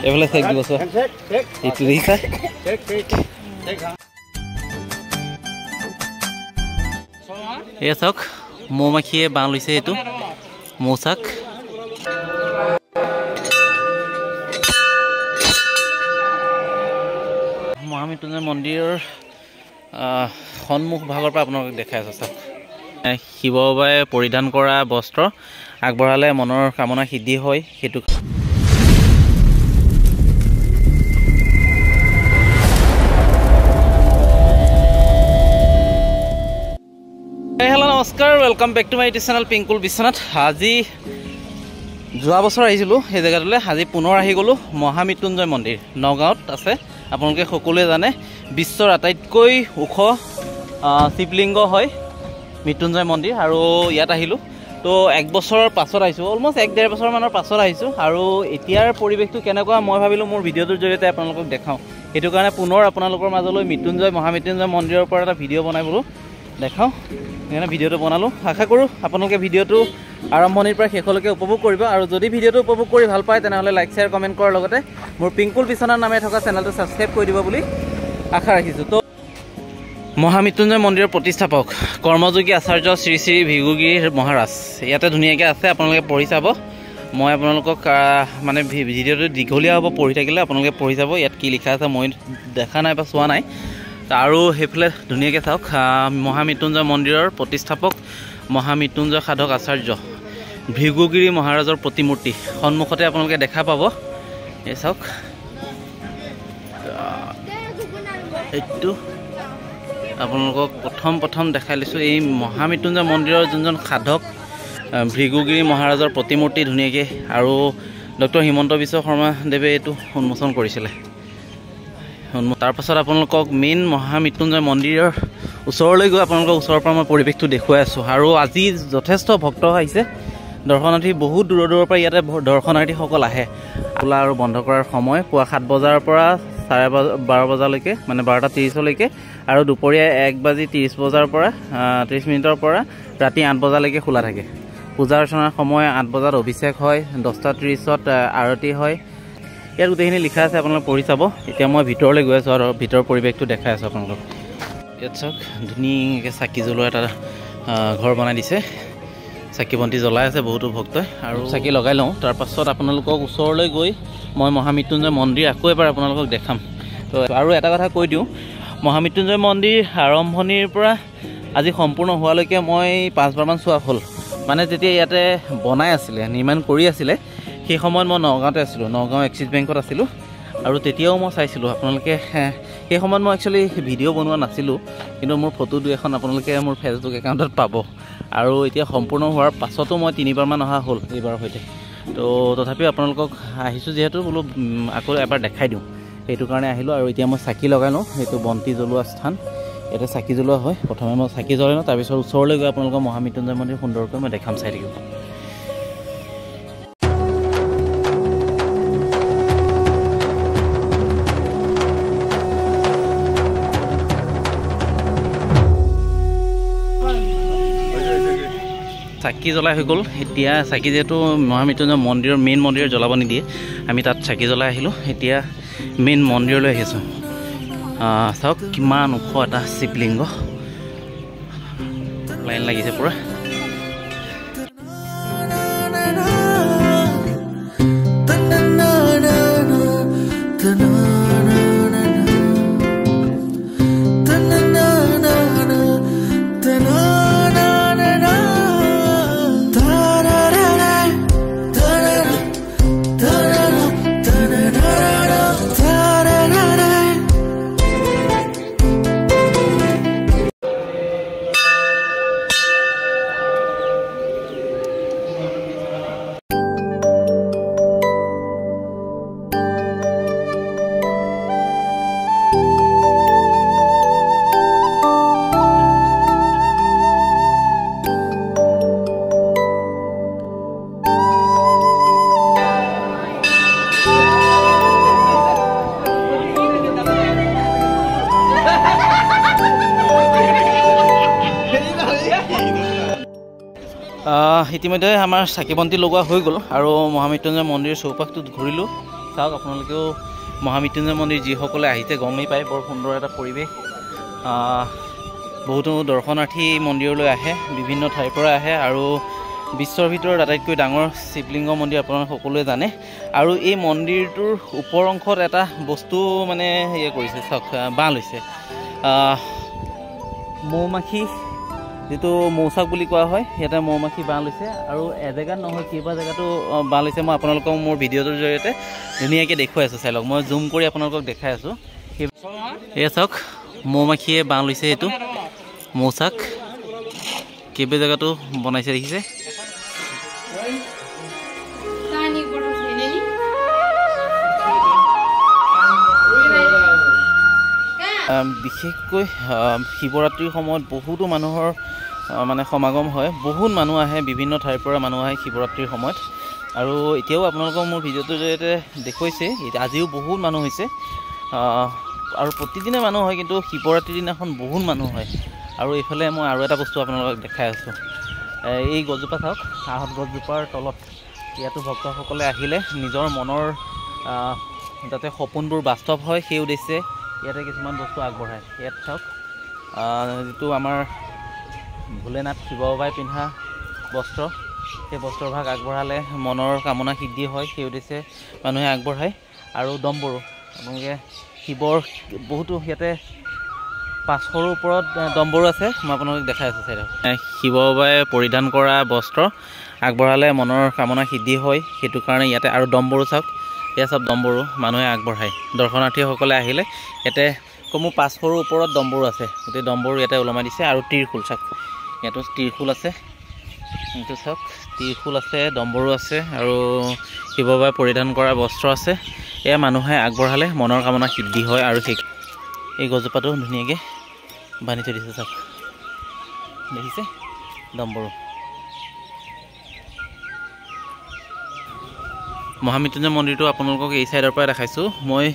এইফালে চেক দিব চোৱা এইটো দেখিছা এয়া চাওক মৌ মাখিয়ে বাঁহ লৈছে এইটো মৌচাক মহামৃত্যুঞ্জয় মন্দিৰৰ সন্মুখ ভাগৰ পৰা আপোনালোকক দেখাই আছোঁ চাওক শিৱ বাবাই পৰিধান কৰা বস্ত্ৰ আগবঢ়ালে মনৰ কামনা সিদ্ধি হয় সেইটো হেল্ল' নমস্কাৰ welcome back to my YouTube channel Pinkul Biswanath আজি যোৱা বছৰ আহিছিলোঁ সেই জেগাটোলৈ আজি পুনৰ আহি গ'লোঁ মহামৃত্যুঞ্জয় মন্দিৰ নগাঁৱত আছে আপোনালোকে সকলোৱে জানে বিশ্বৰ আটাইতকৈ ওখ শিৱলিংগ হয় মৃত্যুঞ্জয় মন্দিৰ আৰু ইয়াত আহিলোঁ তো এক বছৰৰ পাছত আহিছোঁ অলমষ্ট 1-1.5 বছৰমানৰ পাছত আহিছোঁ আৰু এতিয়াৰ পৰিৱেশটো কেনেকুৱা মই ভাবিলোঁ মোৰ ভিডিঅ'টোৰ জৰিয়তে আপোনালোকক দেখাওঁ সেইটো কাৰণে পুনৰ আপোনালোকৰ মাজলৈ মহামৃত্যুঞ্জয় মন্দিৰৰ পৰা এটা ভিডিঅ' বনাই বোলো দেখাওঁ সেইকাৰণে ভিডিঅ'টো বনালোঁ আশা কৰোঁ আপোনালোকে ভিডিঅ'টো আৰম্ভণিৰ পৰা শেষলৈকে উপভোগ কৰিব আৰু যদি ভিডিঅ'টো উপভোগ কৰি ভাল পায় তেনেহ'লে লাইক শ্বেয়াৰ কমেণ্ট কৰাৰ লগতে মোৰ পিংকুল বিশ্বনাথ নামে থকা চেনেলটো ছাবস্ক্ৰাইব কৰি দিব বুলি আশা ৰাখিছোঁ তো মহামৃত্যুঞ্জয় মন্দিৰৰ প্ৰতিষ্ঠাপক কৰ্মযোগী আচাৰ্য শ্ৰী শ্ৰী ভৃগুগিৰি মহাৰাজ ইয়াতে ধুনীয়াকৈ আছে আপোনালোকে পঢ়ি চাব মই আপোনালোকক মানে ভিডিঅ'টো দীঘলীয়া হ'ব পঢ়ি থাকিলে আপোনালোকে পঢ়ি চাব ইয়াত কি লিখা আছে মই দেখা নাই বা চোৱা নাই আৰু সেইফালে ধুনীয়াকৈ চাওক মহামৃত্যুঞ্জয় মন্দিৰৰ প্ৰতিষ্ঠাপক মহামৃত্যুঞ্জয় সাধক আচাৰ্য ভৃগুগিৰি মহাৰাজৰ প্ৰতিমূৰ্তি সন্মুখতে আপোনালোকে দেখা পাব এই চাওক এইটো আপোনালোকক প্ৰথম দেখাই লৈছোঁ এই মহামৃত্যুঞ্জয় মন্দিৰৰ যোনজন সাধক ভৃগুগিৰি মহাৰাজৰ প্ৰতিমূৰ্তি ধুনীয়াকৈ আৰু ডক্টৰ হিমন্ত বিশ্ব শৰ্মাদেৱে এইটো উন্মোচন কৰিছিলে তাৰপাছত আপোনালোকক মেইন মহামৃত্যুঞ্জয় মন্দিৰৰ ওচৰলৈ গৈ আপোনালোকৰ ওচৰৰ পৰা মই পৰিৱেশটো দেখুৱাই আছোঁ আৰু আজি যথেষ্ট ভক্ত আহিছে দৰ্শনাৰ্থী বহুত দূৰৰ পৰা ইয়াতে দৰ্শনাৰ্থীসকল আহে খোলা আৰু বন্ধ কৰাৰ সময় পুৱা 7 বজাৰ পৰা 12:30 বজালৈকে মানে 12:30লৈকে আৰু দুপৰীয়া 1:30 বজাৰ পৰা 30 মিনিটৰ পৰা ৰাতি 8 বজালৈকে খোলা থাকে পূজা অৰ্চনাৰ সময় 8 বজাত অভিষেক হয় 10:30ত আৰতি হয় ইয়াত গোটেইখিনি লিখা আছে আপোনালোকে পঢ়ি চাব এতিয়া মই ভিতৰলৈ গৈ আছোঁ আৰু ভিতৰৰ পৰিৱেশটো দেখাই আছোঁ আপোনালোকক ইয়াত চাওক ধুনীয়াকৈ চাকি জ্বলোৱা এটা ঘৰ বনাই দিছে চাকি বন্তি জ্বলাই আছে বহুতো ভক্তই আৰু চাকি লগাই লওঁ তাৰপাছত আপোনালোকক ওচৰলৈ গৈ মই মহামৃত্যুঞ্জয় মন্দিৰ আকৌ এবাৰ আপোনালোকক দেখাম তো আৰু এটা কথা কৈ দিওঁ মহামৃত্যুঞ্জয় মন্দিৰ আৰম্ভণিৰ পৰা আজি সম্পূৰ্ণ হোৱালৈকে মই 5বাৰমান চোৱা হ'ল মানে যেতিয়া ইয়াতে বনাই আছিলে নিৰ্মাণ কৰি আছিলে সেই সময়ত মই নগাঁৱতে আছিলোঁ নগাঁও এক্সিছ বেংকত আছিলোঁ আৰু তেতিয়াও মই চাইছিলোঁ আপোনালোকে সেই সময়ত মই একচুৱেলি ভিডিঅ' বনোৱা নাছিলোঁ কিন্তু মোৰ ফটো 2-এখন আপোনালোকে মোৰ ফেচবুক একাউণ্টত পাব আৰু এতিয়া সম্পূৰ্ণ হোৱাৰ পাছতো মই 3বাৰমান অহা হ'ল এইবাৰৰ সৈতে তো তথাপিও আপোনালোকক আহিছোঁ যিহেতু বোলো আকৌ এবাৰ দেখাই দিওঁ সেইটো কাৰণে আহিলোঁ আৰু এতিয়া মই চাকি লগাই লওঁ সেইটো বন্তি জ্বলোৱা স্থান ইয়াতে চাকি জ্বলোৱা হয় প্ৰথমে মই চাকি জ্বলাই লওঁ তাৰপিছত ওচৰলৈ গৈ আপোনালোকৰ মহামৃত্যুঞ্জয় মন্দিৰ সুন্দৰকৈ মই দেখাম চাই থাকিব চাকি জ্বলাই হৈ গ'ল এতিয়া চাকি যিহেতু মহামৃত্যুঞ্জয় মন্দিৰৰ মেইন মন্দিৰত জ্বলাব নিদিয়ে আমি তাত চাকি জ্বলাই আহিলোঁ এতিয়া মেইন মন্দিৰলৈ আহিছোঁ চাওক কিমান ওখ এটা শিৱলিংগ লাইন লাগিছে পূৰা ইতিমধ্যে আমাৰ চাকি বন্তি লগোৱা হৈ গ'ল আৰু মহামৃত্যুঞ্জয় মন্দিৰৰ চৌপাশটো ঘূৰিলোঁ চাওক আপোনালোকেও মহামৃত্যুঞ্জয় মন্দিৰ যিসকলে আহিছে গমেই পায় বৰ সুন্দৰ এটা পৰিৱেশ বহুতো দৰ্শনাৰ্থী মন্দিৰলৈ আহে বিভিন্ন ঠাইৰ পৰা আহে আৰু বিশ্বৰ ভিতৰত আটাইতকৈ ডাঙৰ শিৱলিংগ মন্দিৰ আপোনালোকে সকলোৱে জানে আৰু এই মন্দিৰটোৰ ওপৰ অংশত এটা বস্তু মানে হেৰি কৰিছে চাওক বাঁহ লৈছে মৌমাখি যিটো মৌচাক বুলি কোৱা হয় ইয়াতে মৌমাখি বাঁহ লৈছে আৰু এজেগাত নহয় কেইবা জেগাতো বাঁহ লৈছে মই আপোনালোকক মোৰ ভিডিঅ'টোৰ জৰিয়তে ধুনীয়াকৈ দেখুৱাই আছোঁ চাই লওক মই জুম কৰি আপোনালোকক দেখাই আছোঁ এয়া চাওক মৌমাখিয়ে বাঁহ লৈছে এইটো মৌচাক কেইবা জেগাতো বনাইছে দেখিছে বিশেষকৈ শিৱৰাত্ৰিৰ সময়ত বহুতো মানুহৰ মানে সমাগম হয় বহুত মানুহ আহে বিভিন্ন ঠাইৰ পৰা মানুহ আহে শিৱৰাত্ৰিৰ সময়ত আৰু এতিয়াও আপোনালোকক মোৰ ভিডিঅ'টোৰ জৰিয়তে দেখুৱাইছে আজিও বহুত মানুহ হৈছে আৰু প্ৰতিদিনে মানুহ হয় কিন্তু শিৱৰাত্ৰিৰ দিনাখন বহুত মানুহ হয় আৰু এইফালে মই আৰু এটা বস্তু আপোনালোকক দেখাই আছোঁ এই গছজোপা চাওক আহঁত গছজোপাৰ তলত ইয়াতো ভক্তসকলে আহিলে নিজৰ মনৰ যাতে সপোনবোৰ বাস্তৱ হয় সেই উদ্দেশ্যে ইয়াতে কিছুমান বস্তু আগবঢ়ায় ইয়াত চাওক যিটো আমাৰ ভোলেনাথ শিৱ বাবাই পিন্ধা বস্ত্ৰ সেই বস্ত্ৰভাগ আগবঢ়ালে মনৰ কামনা সিদ্ধি হয় সেই উদ্দেশ্যে মানুহে আগবঢ়ায় আৰু দম্বৰু আপোনালোকে শিৱৰ বহুতো ইয়াতে 500ৰ ওপৰত দম্বৰু আছে মই আপোনালোকক দেখাই আছোঁ চাই শিৱ বাবাই পৰিধান কৰা বস্ত্ৰ আগবঢ়ালে মনৰ কামনা সিদ্ধি হয় সেইটো কাৰণে ইয়াতে আৰু দম্বৰু চাওক এয়া চব দম্বৰু মানুহে আগবঢ়ায় দৰ্শনাৰ্থীসকলে আহিলে ইয়াতে কমেও 500ৰ ওপৰত দম্বৰু আছে গোটেই দম্বৰু ইয়াতে ওলমাই দিছে আৰু ত্ৰিশূল চাওক ইয়াতো ত্ৰিশূল আছে এইটো চাওক ত্ৰিশূল আছে দম্বৰু আছে আৰু শিৱ বাবাই পৰিধান কৰা বস্ত্ৰ আছে এয়া মানুহে আগবঢ়ালে মনৰ কামনা সিদ্ধি হয় আৰু সেই এই গছজোপাটো ধুনীয়াকৈ বান্ধি থৈ দিছে চাওক দেখিছে দম্বৰু মহামৃত্যুঞ্জয় মন্দিৰটো আপোনালোকক এই চাইডৰ পৰা দেখাইছোঁ মই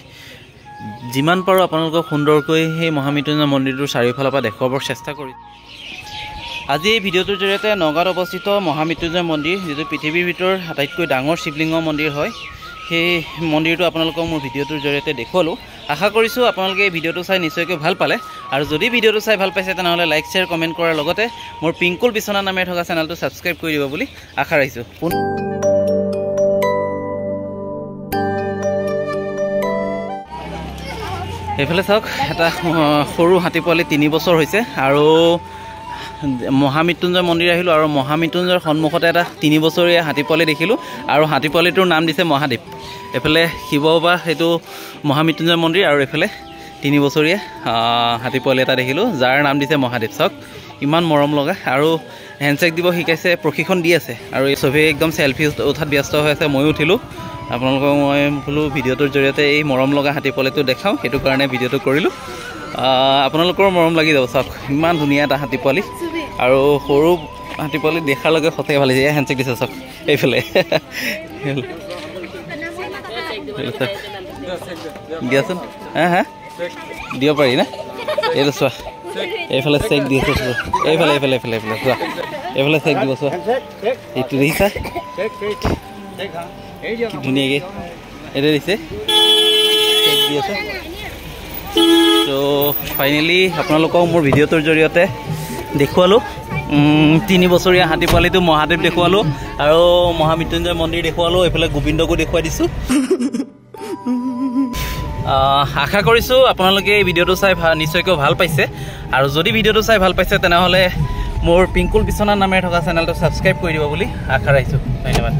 যিমান পাৰোঁ আপোনালোকক সুন্দৰকৈ সেই মহামৃত্যুঞ্জয় মন্দিৰটোৰ চাৰিওফালৰ পৰা দেখুৱাবৰ চেষ্টা কৰিছোঁ আজি এই ভিডিঅ'টোৰ জৰিয়তে নগাঁৱত অৱস্থিত মহামৃত্যুঞ্জয় মন্দিৰ যিটো পৃথিৱীৰ ভিতৰত আটাইতকৈ ডাঙৰ শিৱলিংগ মন্দিৰ হয় সেই মন্দিৰটো আপোনালোকক মোৰ ভিডিঅ'টোৰ জৰিয়তে দেখুৱালোঁ আশা কৰিছোঁ আপোনালোকে এই ভিডিঅ'টো চাই নিশ্চয়কৈ ভাল পালে আৰু যদি ভিডিঅ'টো চাই ভাল পাইছে তেনেহ'লে লাইক শ্বেয়াৰ কমেণ্ট কৰাৰ লগতে মোৰ পিংকুল বিচনা নামেৰে থকা চেনেলটো ছাবস্ক্ৰাইব কৰি দিব বুলি আশা ৰাখিছোঁ এইফালে চাওক এটা সৰু হাতী পোৱালি 3 বছৰ হৈছে আৰু মহামৃত্যুঞ্জয় মন্দিৰ আহিলোঁ আৰু মহামৃত্যুঞ্জয়ৰ সন্মুখতে এটা 3 বছৰীয়া হাতী পোৱালি দেখিলোঁ আৰু হাতী পোৱালিটোৰ নাম দিছে মহাদেৱ এইফালে শিৱ বাবা সেইটো মহামৃত্যুঞ্জয় মন্দিৰ আৰু এইফালে 3 বছৰীয়া হাতী পোৱালি এটা দেখিলোঁ যাৰ নাম দিছে মহাদেৱ চাওক ইমান মৰম লগা আৰু হেণ্ডছেক দিব শিকাইছে প্ৰশিক্ষণ দি আছে আৰু এই চবেই একদম চেলফি উঠাত ব্যস্ত হৈ আছে ময়ো উঠিলোঁ আপোনালোকক মই বোলো ভিডিঅ'টোৰ জৰিয়তে এই মৰম লগা হাতী পোৱালিটো দেখাওঁ সেইটো কাৰণে ভিডিঅ'টো কৰিলোঁ আপোনালোকৰ মৰম লাগি যাব চাওক ইমান ধুনীয়া এটা হাতী পোৱালি আৰু সৰু হাতী পোৱালি দেখাৰ লগে সঁচাকৈ ভাল লাগিছে হেণ্ডছেক দিছে চাওক এইফালে দিয়াচোন হা দিব পাৰি না এইটো চোৱা এইফালে চেক দি আছোঁ এইফালে এইফালে এইফালে এইফালে চোৱা এইফালে চেক দিব চোৱা এইটো দেখিছা ধুনীয়াকৈ এইটো দিছে চেক দি আছে তো ফাইনেলি আপোনালোকক মোৰ ভিডিঅ'টোৰ জৰিয়তে দেখুৱালোঁ 3 বছৰীয়া হাতী পোৱালিটো মহাদেৱ দেখুৱালোঁ আৰু মহামৃত্যুঞ্জয় মন্দিৰ দেখুৱালোঁ এইফালে গোবিন্দকো দেখুৱাই দিছোঁ আশা কৰিছোঁ আপোনালোকে এই ভিডিঅ'টো চাই নিশ্চয়কৈ ভাল পাইছে আৰু যদি ভিডিঅ'টো চাই ভাল পাইছে তেনেহ'লে মোৰ পিংকুল বিচনা নামেৰে থকা চেনেলটো ছাবস্ক্ৰাইব কৰি দিব বুলি আশা ৰাখিছোঁ ধন্যবাদ